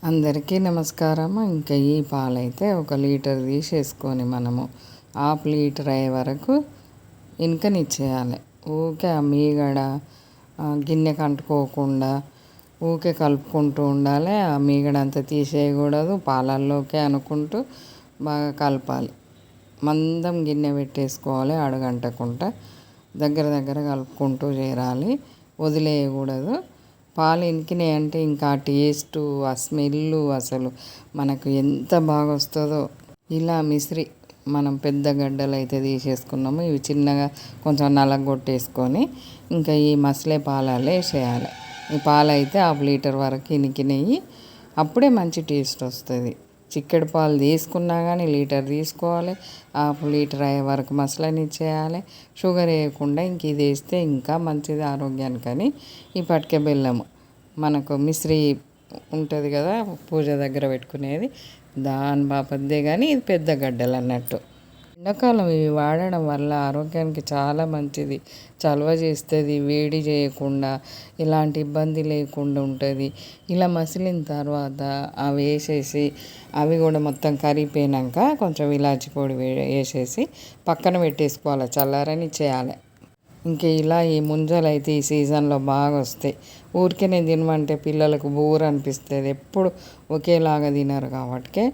అందరికీ నమస్కారం. ఇంకా ఈ పాలైతే 1 లీటర్ తీసేసుకొని మనము హాఫ్ లీటర్ అయ్యే వరకు ఇనకనిచ్చేయాలి. ఊరికే ఆ మీగడ గిన్నెకి అంటుకోకుండా ఊరికే కలుపుకుంటూ ఉండాలి. ఆ మీగడ అంతా తీసేయకూడదు. పాలల్లోకే అనుకుంటూ బాగా కలపాలి. మందం గిన్నె పెట్టేసుకోవాలి. అడుగంటకుండా దగ్గర కలుపుకుంటూ చేరాలి. వదిలేయకూడదు. పాలు ఇనికినాయి అంటే ఇంకా టేస్టు, ఆ స్మెల్లు అసలు మనకు ఎంత బాగా వస్తుందో. ఇలా మిశ్రి మనం పెద్ద గడ్డలు అయితే తీసేసుకున్నాము. ఇవి చిన్నగా కొంచెం నలగొట్టేసుకొని ఇంకా ఈ మసలే పాలలో వేసేయాలి. ఈ పాలు అయితే హాఫ్ లీటర్ వరకు ఇనికినాయి. అప్పుడే మంచి టేస్ట్ వస్తుంది. చిక్కడి పాలు తీసుకున్నా కానీ లీటర్ తీసుకోవాలి. హాఫ్ లీటర్ అయ్యే వరకు మసలనిచ్చేయాలి. షుగర్ వేయకుండా ఇంక ఇది వేస్తే ఇంకా మంచిది ఆరోగ్యానికని ఈ పటిక బెల్లము మనకు మిశ్రీ ఉంటుంది కదా పూజ దగ్గర పెట్టుకునేది, దాని బాపద్దే. కానీ ఇది పెద్ద గడ్డలు అన్నట్టు. ఎండాకాలం ఇవి వాడడం వల్ల ఆరోగ్యానికి చాలా మంచిది. చలవ చేస్తుంది, వేడి చేయకుండా, ఎలాంటి ఇబ్బంది లేకుండా ఉంటుంది. ఇలా మసిలిన తర్వాత అవి వేసేసి అవి కూడా మొత్తం కరిగిపోయాక కొంచెం ఇలాచి పొడి వేసేసి పక్కన పెట్టేసుకోవాలి. చల్లారని చేయాలి. ఇంకా ఇలా ఈ ముంజలు అయితే ఈ సీజన్లో బాగా వస్తాయి. ఊరికేనే తినమంటే పిల్లలకు బోర్ అనిపిస్తుంది. ఎప్పుడు ఒకేలాగా తినరు కాబట్టి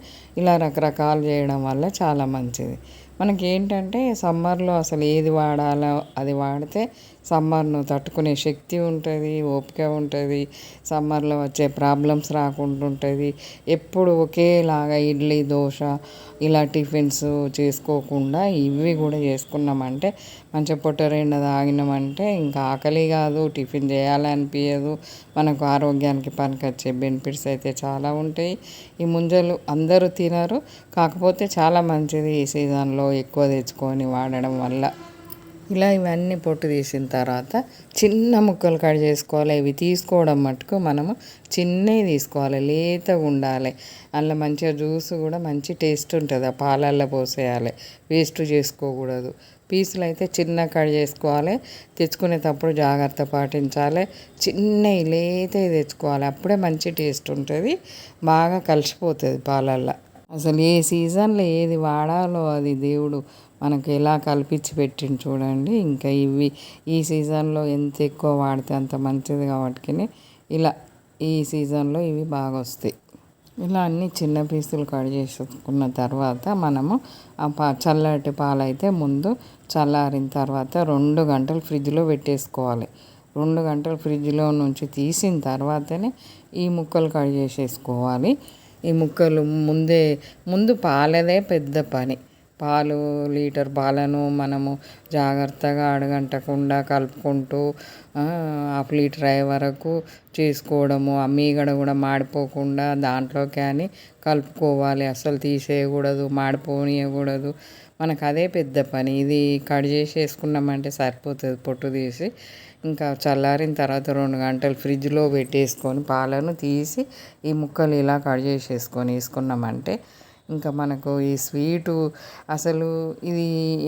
ఇలా రకరకాలు చేయడం వల్ల చాలా మంచిది. మనకి ఏంటంటే సమ్మర్లో అసలు ఏది వాడాలో అది వాడితే సమ్మర్ను తట్టుకునే శక్తి ఉంటుంది, ఓపిక ఉంటుంది. సమ్మర్లో వచ్చే ప్రాబ్లమ్స్ రాకుండా ఉంటుంది. ఎప్పుడు ఒకేలాగా ఇడ్లీ, దోశ ఇలా టిఫిన్స్ చేసుకోకుండా ఇవి కూడా చేసుకున్నామంటే మంచిగా పొట్ట రెండు తాగినామంటే ఇంకా ఆకలి కాదు, టిఫిన్ చేయాలనిపించదు. మనకు ఆరోగ్యానికి పనికొచ్చే బెనిఫిట్స్ అయితే చాలా ఉంటాయి. ఈ ముంజలు అందరూ తినరు, కాకపోతే చాలా మంచిది ఈ సీజన్లో ఎక్కువ తెచ్చుకొని వాడడం వల్ల. ఇలా ఇవన్నీ పొట్టు తీసిన తర్వాత చిన్న ముక్కలు కట్ చేసుకోవాలి. ఇవి తీసుకోవడం మటుకు మనము చిన్నవి తీసుకోవాలి, లేతగా ఉండాలి. అందులో మంచిగా జ్యూస్ కూడా మంచి టేస్ట్ ఉంటుంది. ఆ పాలల్లో పోసేయాలి, వేస్ట్ చేసుకోకూడదు. పీసులు అయితే చిన్న కట్ చేసుకోవాలి. తెచ్చుకునేటప్పుడు జాగ్రత్త పాటించాలి. చిన్నవి లేతవి తెచ్చుకోవాలి, అప్పుడే మంచి టేస్ట్ ఉంటుంది, బాగా కలిసిపోతుంది పాలల్లో. అసలు ఏ సీజన్లో ఏది వాడాలో అది దేవుడు మనకు ఎలా కల్పించి పెట్టిండు చూడండి. ఇంకా ఇవి ఈ సీజన్లో ఎంత ఎక్కువ వాడితే అంత మంచిది కాబట్టి ఇలా ఈ సీజన్లో ఇవి బాగా వస్తాయి. ఇలా అన్ని చిన్న పీసులు కట్ చేసుకున్న తర్వాత మనము ఆ చల్లటి పాలైతే ముందు చల్లారిన తర్వాత 2 గంటలు ఫ్రిడ్జ్లో పెట్టేసుకోవాలి. 2 గంటలు ఫ్రిడ్జ్లో నుంచి తీసిన తర్వాతనే ఈ ముక్కలు కట్ చేసేసుకోవాలి. ఈ ముక్కలు ముందు పాలదే పెద్ద పని. పాలు లీటర్ పాలను మనము జాగ్రత్తగా అడగంటకుండా కలుపుకుంటూ హాఫ్ లీటర్ అయ్యే వరకు చేసుకోవడము. ఆ మీగడ కూడా మాడిపోకుండా దాంట్లో కానీ కలుపుకోవాలి. అస్సలు తీసేయకూడదు, మాడిపోనియకూడదు. మనకు అదే పెద్ద పని. ఇది కట్ చేసి వేసుకున్నామంటే సరిపోతుంది పొట్టు తీసి. ఇంకా చల్లారిన తర్వాత 2 గంటలు ఫ్రిడ్జ్లో పెట్టేసుకొని పాలను తీసి ఈ ముక్కలు ఇలా కట్ చేసేసుకొని వేసుకున్నామంటే ఇంకా మనకు ఈ స్వీటు అసలు ఇది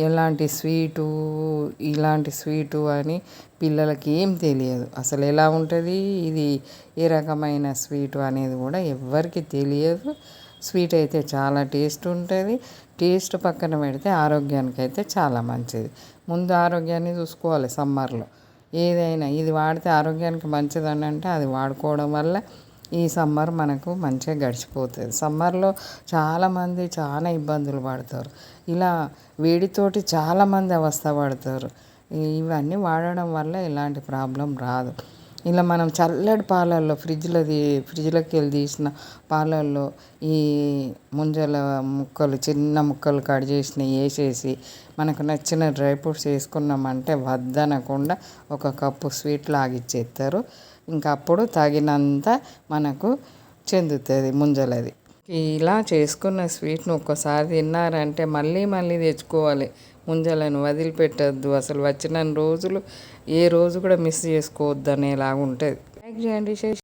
ఎలాంటి స్వీటు, ఇలాంటి స్వీటు అని పిల్లలకి ఏం తెలియదు. అసలు ఎలా ఉంటుంది, ఇది ఏ రకమైన స్వీటు అనేది కూడా ఎవ్వరికి తెలియదు. స్వీట్ అయితే చాలా టేస్ట్ ఉంటుంది. టేస్ట్ పక్కన పెడితే ఆరోగ్యానికి అయితే చాలా మంచిది. ముందు ఆరోగ్యాన్ని చూసుకోవాలి. సమ్మర్లో ఏదైనా ఇది వాడితే ఆరోగ్యానికి మంచిదని అంటే అది వాడుకోవడం వల్ల ఈ సమ్మర్ మనకు మంచిగా గడిచిపోతుంది. సమ్మర్లో చాలామంది చాలా ఇబ్బందులు పడతారు. ఇలా వేడితోటి చాలామంది అవస్థ పడతారు. ఇవన్నీ వాడడం వల్ల ఎలాంటి ప్రాబ్లం రాదు. ఇలా మనం చల్లటి పాలల్లో ఫ్రిడ్జ్లోకి వెళ్ళి తీసిన పాలల్లో ఈ ముంజల ముక్కలు చిన్న ముక్కలు కట్ చేసినవి వేసేసి మనకు నచ్చిన డ్రై ఫ్రూట్స్ వేసుకున్నామంటే వద్దనకుండా 1 కప్పు స్వీట్ లాగిచ్చేస్తారు. ఇంకా అప్పుడు తగినంత మనకు చెందుతుంది ముంజలది. ఇలా చేసుకున్న స్వీట్ను ఒక్కసారి తిన్నారంటే మళ్ళీ తెచ్చుకోవాలి. ముంజలను వదిలిపెట్టద్దు. అసలు వచ్చిన రోజులు ఏ రోజు కూడా మిస్ చేసుకోవద్దు అనేలాగా ఉంటుంది. లైక్ చేయండి.